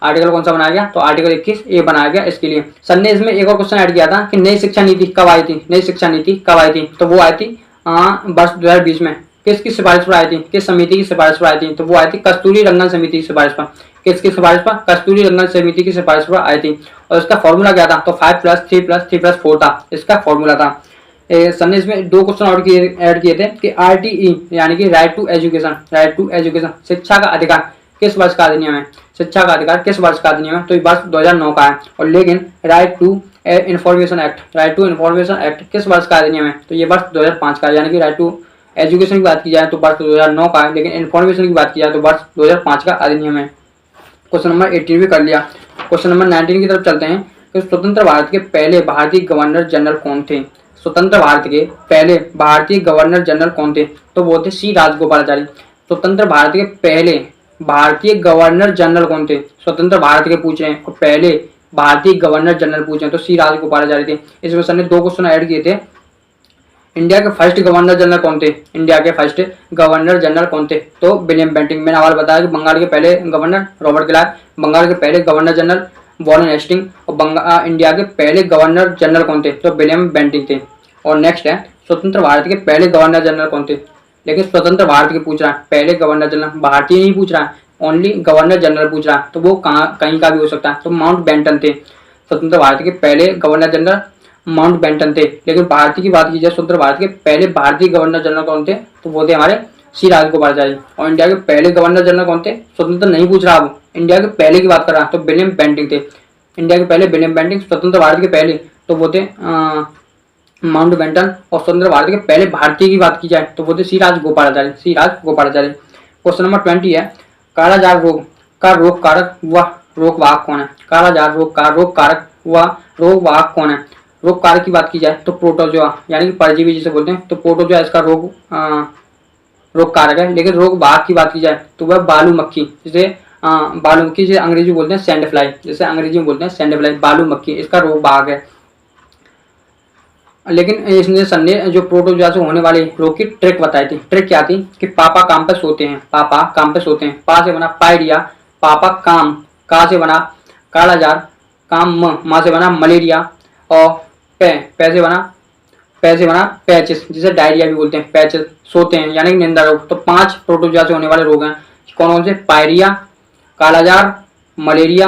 आर्टिकल कौन सा बनाया गया? तो आर्टिकल 21A बनाया गया इसके लिए। सर ने इसमें एक और क्वेश्चन ऐड किया था कि नई शिक्षा नीति कब आई थी? नई शिक्षा नीति कब आई थी? तो वो आई थी वर्ष 2020 में। किसकी सिफारिश पर आई थी? किस समिति की सिफारिश पर आई थी? तो वो आई थी कस्तूरी रंगन समिति की सिफारिश पर। किसकी सिफारिश पर? कस्तूरी रंगन समिति की सिफारिश पर आई थी। और इसका फॉर्मूला क्या था? तो 5+3+3+4 था इसका फॉर्मूला था। सर ने इसमें 2 क्वेश्चन और ऐड किए थे कि RTE यानी कि राइट टू एजुकेशन, शिक्षा का अधिकार किस वर्ष का अधिनियम है? शिक्षा का अधिकार किस वर्ष का अधिनियम है? तो ये वर्ष 2009 का है। और लेकिन राइट टू इन्फॉर्मेशन एक्ट किस वर्ष का अधिनियम है? तो ये वर्ष 2005 का है। यानी कि राइट टू एजुकेशन की बात की जाए तो वर्ष 2009 का है, लेकिन इन्फॉर्मेशन की बात की जाए तो वर्ष 2005 का अधिनियम है। क्वेश्चन नंबर 18 भी कर लिया। क्वेश्चन नंबर 19 की तरफ चलते हैं कि स्वतंत्र भारत के पहले भारतीय गवर्नर जनरल कौन थे? स्वतंत्र भारत के पहले भारतीय गवर्नर जनरल कौन थे? तो वो थे सी राजगोपालाचारी। स्वतंत्र भारत के पहले भारतीय गवर्नर जनरल कौन थे? स्वतंत्र भारत के पूछ रहे हैं और पहले भारतीय गवर्नर जनरल पूछ रहे हैं तो सी राजगोपालाचारी थे। इसमें सर ने 2 क्वेश्चन ऐड किए थे। इंडिया के फर्स्ट गवर्नर जनरल कौन थे? इंडिया के फर्स्ट गवर्नर जनरल कौन थे? तो विलियम बेंटिंक। मैंने सवाल बताया कि बंगाल के पहले गवर्नर रॉबर्ट क्लार्क, बंगाल के पहले गवर्नर जनरल वॉरेन हेस्टिंग और इंडिया के पहले गवर्नर जनरल कौन थे? तो विलियम बेंटिक थे। और नेक्स्ट है स्वतंत्र भारत के पहले गवर्नर जनरल कौन थे? लेकिन स्वतंत्र भारत के पूछ रहा है, पहले गवर्नर जनरल, भारतीय नहीं पूछ रहा है, ओनली गवर्नर जनरल पूछ रहा है। तो वो कहीं का भी हो सकता है। तो माउंट बेंटन थे स्वतंत्र भारत के पहले गवर्नर जनरल, माउंट बेंटन थे। लेकिन भारतीय की बात की जाए, स्वतंत्र भारत के पहले भारतीय गवर्नर जनरल कौन थे? तो वो थे हमारे सी राजगोपालाचारी। और इंडिया के पहले गवर्नर जनरल कौन थे? स्वतंत्र नहीं पूछ रहा, अब इंडिया के पहले की बात कर रहा, तो विलियम बेंटिक थे। इंडिया के पहले विलियम बेंटिक, स्वतंत्र भारत के पहले तो वो थे माउंट बेंटन। और स्वतंत्र भारत के पहले भारतीय की बात की जाए तो वो थे सी राजगोपालाचारी। क्वेश्चन नंबर 20 है कालाजार रोग का रोग कारक व रोग वाहक कौन है? कालाजार रोग का रोग कारक व रोग वाहक कौन है? रोग कारक की बात की जाए तो प्रोटोजोआ, यानी कि परजीवी जिसे बोलते हैं, तो प्रोटोजोआ इसका रोग कारक है। लेकिन रोग वाहक की बात की जाए तो वह बालू मक्खी, जिसे अंग्रेजी में बोलते हैं सैंड फ्लाई, बालू मक्खी इसका रोग वाहक है। लेकिन इसने सर ने जो प्रोटोजोआ से होने वाले रोग की ट्रिक बताई थी। ट्रिक क्या थी कि पापा काम पे सोते हैं, पा से बना पायरिया, पापा काम, का से बना कालाजार, काम माँ से बना मलेरिया, और पै से बना पैचिस, जिसे डायरिया भी बोलते हैं, पैचिस सोते हैं यानी कि निंदा रोग। तो 5 प्रोटोजोआ से होने वाले रोग हैं। कौन से? पायरिया, कालाजार, मलेरिया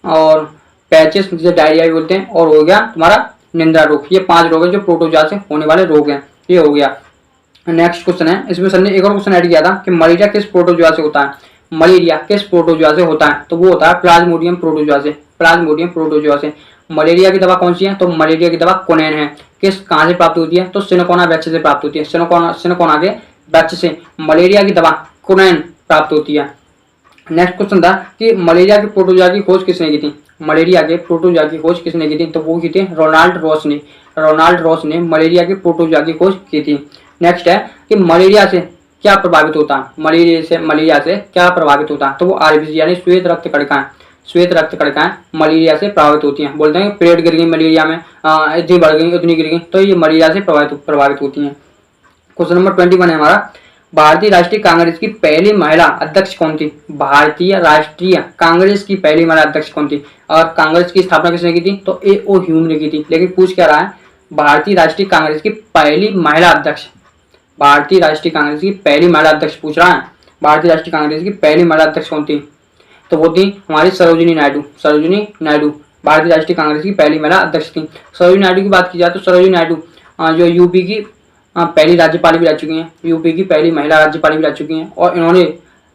और पैचिस, जिसे डायरिया भी बोलते हैं, और हो गया तुम्हारा निंदा रोग। ये 5 रोग हैं जो प्रोटोजोआ से होने वाले रोग हैं। ये हो गया। नेक्स्ट क्वेश्चन है, इसमें सर ने एक और क्वेश्चन ऐड किया था कि मलेरिया किस प्रोटोजोआ से होता है? मलेरिया किस प्रोटोजोआ से होता है? तो वो होता है प्लाज्मोडियम प्रोटोजोआ से। मलेरिया की दवा कौन सी है? तो मलेरिया की दवा कोनेन है। कहाँ से प्राप्त होती है? तो सिनकोना वृक्ष से प्राप्त होती है। सिनकोना के वृक्ष से मलेरिया की दवा कोनेन प्राप्त होती है। नेक्स्ट क्वेश्चन था कि मलेरिया के प्रोटोजोआ की खोज किसने की थी? तो वो की थी रोनाल्ड रॉस ने मलेरिया के प्रोटोजोआ की खोज की थी। नेक्स्ट है कि मलेरिया से क्या प्रभावित होता है? मलेरिया से क्या प्रभावित होता है? तो वो आरबीसी यानी श्वेत रक्त कणिकाएं मलेरिया से प्रभावित होती हैं। बोलते हैं प्लेट गिर गई मलेरिया में, इतनी बढ़ गई उतनी गिर गई, तो ये मलेरिया से प्रभावित होती हैं। क्वेश्चन नंबर 21 है हमारा, भारतीय राष्ट्रीय कांग्रेस की पहली महिला अध्यक्ष कौन थी? भारतीय राष्ट्रीय कांग्रेस की पहली महिला अध्यक्ष कौन थी? और कांग्रेस की स्थापना किसने की थी? तो A.O. ह्यूम ने की थी। लेकिन पूछ क्या रहा है? भारतीय राष्ट्रीय कांग्रेस की पहली महिला अध्यक्ष पूछ रहा है। भारतीय राष्ट्रीय कांग्रेस की पहली महिला अध्यक्ष कौन थी? तो वो थी हमारी सरोजिनी नायडू। भारतीय राष्ट्रीय कांग्रेस की पहली महिला अध्यक्ष थी। सरोजिनी नायडू की बात की जाए तो सरोजिनी नायडू जो यूपी की पहली राज्यपाल भी रह चुकी हैं, यूपी की पहली महिला राज्यपाल भी रह चुकी हैं। और इन्होंने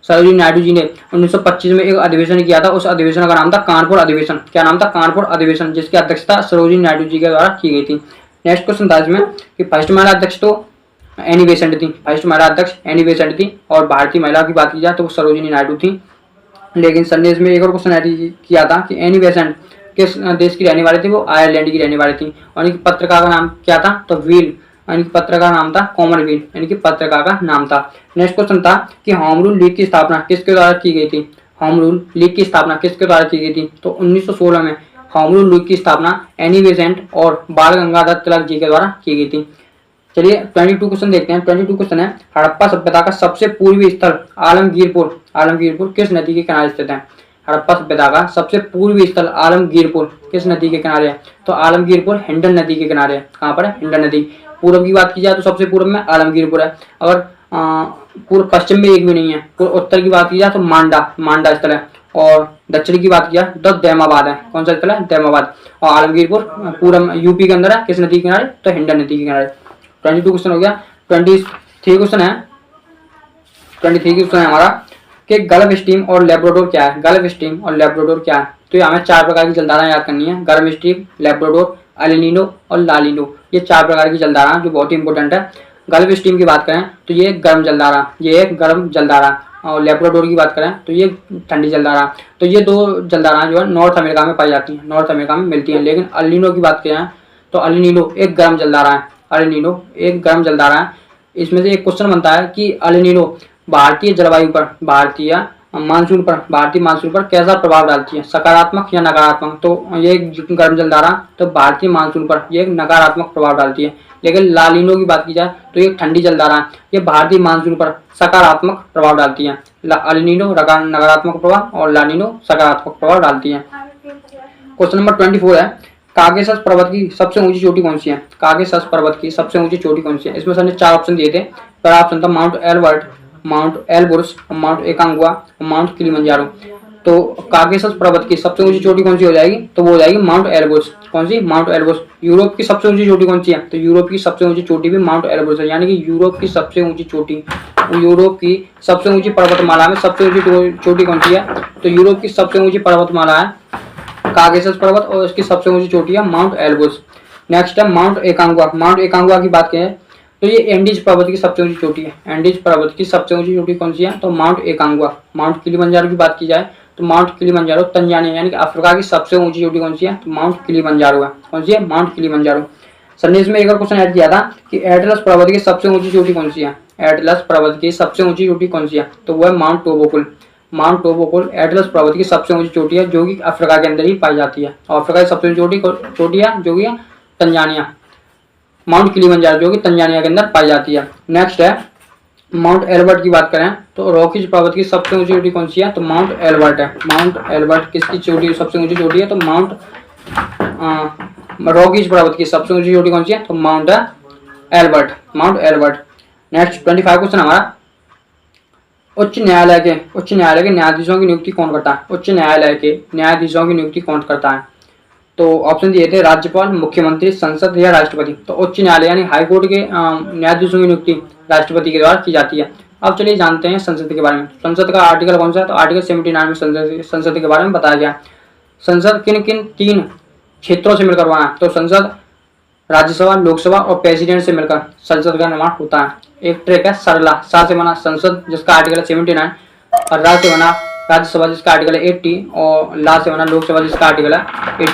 सरोजिनी नायडू जी ने 1925 में एक अधिवेशन किया था। उस अधिवेशन का नाम था कानपुर अधिवेशन। क्या नाम था? कानपुर अधिवेशन, जिसकी अध्यक्षता सरोजिनी नायडू जी के द्वारा की गई थी। नेक्स्ट क्वेश्चन था इसमें कि फर्स्ट महिला अध्यक्ष तो एनी बेसेंट थी, फर्स्ट महिला अध्यक्ष एनी बेसेंट थी। और भारतीय महिला की बात की जाए तो वो सरोजिनी नायडू थी। लेकिन संदेश में एक और क्वेश्चन ऐड किया था कि एनी बेसेंट किस देश की रहने वाली थी, वो आयरलैंड की रहने वाली थी। और इनकी पत्रिका का नाम क्या था, तो व्हील, इनकी पत्रिका का नाम था कॉमनवेल्थ, इनकी पत्रिका का नाम था। नेक्स्ट क्वेश्चन था कि होम रूल लीग की स्थापना किसके द्वारा की गई थी, होम रूल लीग की स्थापना किसके द्वारा की गई थी, तो 1916 में होम रूल लीग की स्थापना एनी बेसेंट और बाल गंगाधर तिलक जी के द्वारा की गई थी। चलिए 22 क्वेश्चन देखते हैं। 22 क्वेश्चन है, हड़प्पा सभ्यता का सबसे पूर्वी स्थल आलमगीरपुर, आलमगीरपुर किस नदी के किनारे स्थित है। हड़प्पा सभ्यता का सबसे पूर्वी स्थल आलमगीरपुर किस नदी के किनारे है, तो आलमगीरपुर हिंडन नदी के किनारे है। कहाँ पर है, हिंडन नदी। पूर्व की बात की जाए तो सबसे पूर्व में आलमगीरपुर है। अगर पूर्व पश्चिम में एक भी नहीं है। पूर्व उत्तर की बात की जाए तो मांडा, मांडा स्थल है। और दक्षिण की बात की जाए तो दैमाबाद है। कौन सा स्थल है, दैमाबाद। और आलमगीरपुर पूरा यूपी के अंदर है, किस नदी के किनारे, तो हिंडन नदी के किनारे। 22 क्वेश्चन हो गया। 23 क्वेश्चन है, 23 क्वेश्चन है हमारा कि गल्फ स्ट्रीम और लेब्राडोर क्या है। गल्फ स्ट्रीम और लेब्राडोर क्या है, तो ये हमें 4 प्रकार की जलधाराएं याद करनी है। गल्फ स्ट्रीम, लेब्राडोर, एलिनिनो और लालिनो, ये 4 प्रकार की जलधारा जो बहुत ही इंपॉर्टेंट है। गल्फ स्ट्रीम की बात करें तो ये गर्म जलधारा, ये एक गर्म जलधारा। और लेब्राडोर की बात करें तो ये ठंडी जलधारा। तो ये 2 जलधाराएं जो है नॉर्थ अमेरिका में पाई जाती हैं, नॉर्थ अमेरिका में मिलती हैं। लेकिन एलिनिनो की बात करें तो एलिनिनो एक गर्म जलधारा है, एलिनिनो एक गर्म जलधारा है। इसमें से एक क्वेश्चन बनता है कि एलिनिनो भारतीय जलवायु पर, भारतीय मानसून पर कैसा प्रभाव डालती है, सकारात्मक या नकारात्मक। तो ये गर्म जलधारा तो भारतीय मानसून पर ये नकारात्मक प्रभाव डालती है। लेकिन लालिनो की बात की जाए तो ये ठंडी जलधारा है, ये भारतीय मानसून पर सकारात्मक प्रभाव डालती है। एलिनिनो नकारात्मक प्रभाव और लालिनो सकारात्मक प्रभाव डालती है। क्वेश्चन नंबर 24 है, काकेशस पर्वत की सबसे ऊंची चोटी कौन सी है। काकेशस पर्वत की सबसे ऊंची चोटी कौन सी है। इसमें सर ने 4 ऑप्शन दिए थे। पहला ऑप्शन था mount Albert, mount Elbrus, mount एकांगुआ, mount Kilimanjaro. तो काकेशस पर्वत की सबसे ऊंची चोटी कौन सी हो जाएगी, तो वो हो जाएगी माउंट एलब्रुस। कौन सी, माउंट एलब्रुस। यूरोप की सबसे ऊंची चोटी कौन सी है, तो यूरोप की सबसे ऊंची चोटी भी माउंट एलब्रुस है। यानी कि यूरोप की सबसे ऊंची चोटी, यूरोप की सबसे ऊंची पर्वतमाला में सबसे ऊंची चोटी कौन सी है, तो यूरोप की सबसे ऊंची पर्वतमाला है काकेशस पर्वत और इसकी सबसे ऊंची चोटी है माउंट एलब्रुस। नेक्स्ट है माउंट एकांगुआ। माउंट एकांगुआ की बात करें तो ये एंडीज पर्वत की सबसे ऊंची चोटी है। एंडीज पर्वत की सबसे ऊंची चोटी कौन सी है, तो माउंट एकांगुआ। माउंट किलिमंजारो की बात की जाए तो माउंट किलिमंजारो तंजानिया यानी कि अफ्रीका की सबसे ऊंची चोटी कौन सी है, तो माउंट किलिमंजारो है। कौन सी है, माउंट किलिमंजारो। संदेश में एक और क्वेश्चन ऐड किया था कि एटलस पर्वत की सबसे ऊंची चोटी कौन सी है। एटलस पर्वत की सबसे ऊंची चोटी कौन सी है, तो वह माउंट टोबोकुल। माउंट टोबोकुल एटलस पर्वत की सबसे ऊंची चोटी है जो कि अफ्रीका के अंदर ही पाई जाती है। और अफ्रीका की सबसे ऊंची चोटी है जो कि तंजानिया, माउंट किलिमंजारो जो कि तंजानिया के अंदर पाई जाती है। नेक्स्ट है माउंट एल्बर्ट की बात करें तो रॉकीज पर्वत की सबसे ऊंची चोटी कौन सी है, तो माउंट एल्बर्ट है। माउंट एल्बर्ट किसकी चोटी सबसे ऊंची चोटी है, तो माउंट रॉकीज पर्वत की सबसे ऊंची चोटी कौन सी है, तो Mount Elbert, Mount Elbert. Next 25 question हमारा, उच्च न्यायालय के न्यायाधीशों की नियुक्ति कौन करता है। उच्च न्यायालय के न्यायाधीशों की नियुक्ति कौन करता है, तो ऑप्शन दिए थे राज्यपाल, मुख्यमंत्री, संसद या राष्ट्रपति। तो उच्च न्यायालय यानी हाईकोर्ट के न्यायाधीशों की नियुक्ति राष्ट्रपति के द्वारा की जाती है। अब चलिए जानते हैं संसद के बारे में। संसद का आर्टिकल कौन सा है, तो आर्टिकल 79 में संसद के बारे में बताया गया। संसद किन किन 3 क्षेत्रों से मिलकर बना है, तो संसद राज्यसभा, लोकसभा और प्रेसिडेंट से मिलकर संसद का निर्माण होता है। एक ट्रैक है सरला, सा से बना संसद जिसका आर्टिकल है 79, और रा से बना राज्यसभा जिसका आर्टिकल है 80, और ला से बना लोकसभा जिसका आर्टिकल है 80।